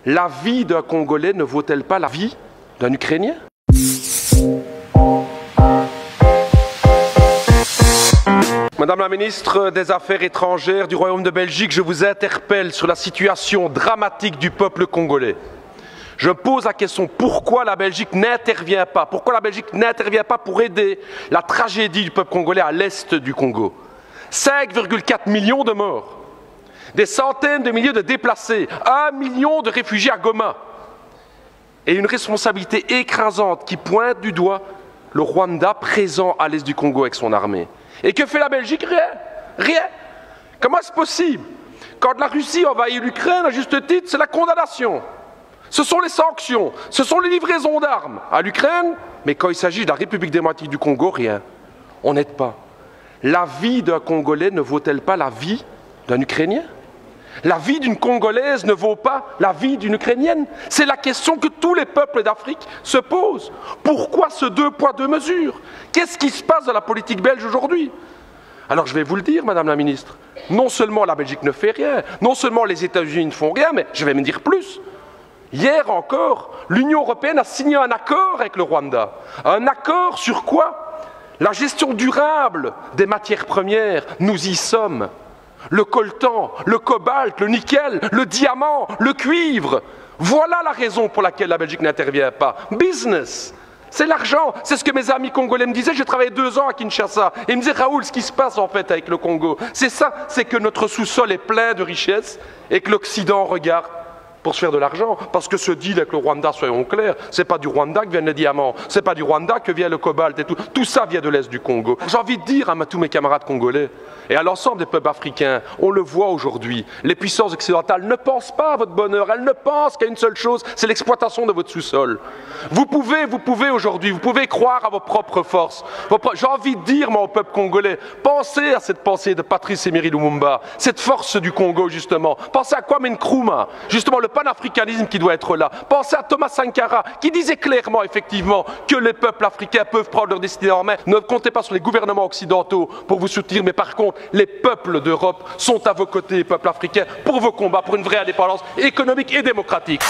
La vie d'un Congolais ne vaut-elle pas la vie d'un Ukrainien? Madame la ministre des Affaires étrangères du Royaume de Belgique, je vous interpelle sur la situation dramatique du peuple congolais. Je pose la question, pourquoi la Belgique n'intervient pas? Pourquoi la Belgique n'intervient pas pour aider la tragédie du peuple congolais à l'est du Congo? 5,4 millions de morts, des centaines de milliers de déplacés, 1 million de réfugiés à Goma, et une responsabilité écrasante qui pointe du doigt le Rwanda présent à l'est du Congo avec son armée. Et que fait la Belgique? Rien. Rien. Comment est-ce possible? Quand la Russie envahit l'Ukraine, à juste titre, c'est la condamnation. Ce sont les sanctions, ce sont les livraisons d'armes à l'Ukraine, mais quand il s'agit de la République démocratique du Congo, rien. On n'aide pas. La vie d'un Congolais ne vaut-elle pas la vie d'un Ukrainien? La vie d'une Congolaise ne vaut pas la vie d'une Ukrainienne? C'est la question que tous les peuples d'Afrique se posent. Pourquoi ce deux poids, deux mesures? Qu'est-ce qui se passe dans la politique belge aujourd'hui? Alors je vais vous le dire, Madame la Ministre, non seulement la Belgique ne fait rien, non seulement les États-Unis ne font rien, mais je vais me dire plus. Hier encore, l'Union européenne a signé un accord avec le Rwanda. Un accord sur quoi? La gestion durable des matières premières, nous y sommes. Le coltan, le cobalt, le nickel, le diamant, le cuivre. Voilà la raison pour laquelle la Belgique n'intervient pas. Business, c'est l'argent. C'est ce que mes amis congolais me disaient. J'ai travaillé 2 ans à Kinshasa. Et ils me disaient, Raoul, ce qui se passe en fait avec le Congo, c'est ça, c'est que notre sous-sol est plein de richesses et que l'Occident regarde pour se faire de l'argent. Parce que ce deal avec le Rwanda, soyons clairs, c'est pas du Rwanda que viennent les diamants, c'est pas du Rwanda que vient le cobalt et tout. Tout ça vient de l'Est du Congo. J'ai envie de dire à tous mes camarades congolais et à l'ensemble des peuples africains, on le voit aujourd'hui, les puissances occidentales ne pensent pas à votre bonheur, elles ne pensent qu'à une seule chose, c'est l'exploitation de votre sous-sol. Vous pouvez aujourd'hui, vous pouvez croire à vos propres forces. J'ai envie de dire, moi, au peuple congolais, pensez à cette pensée de Patrice Emery Lumumba, cette force du Congo, justement. Pensez à Kwame Nkrumah, justement, le panafricanisme qui doit être là. Pensez à Thomas Sankara, qui disait clairement, effectivement, que les peuples africains peuvent prendre leur destinée en main. Ne comptez pas sur les gouvernements occidentaux pour vous soutenir, mais par contre, les peuples d'Europe sont à vos côtés, les peuples africains, pour vos combats, pour une vraie indépendance économique et démocratique.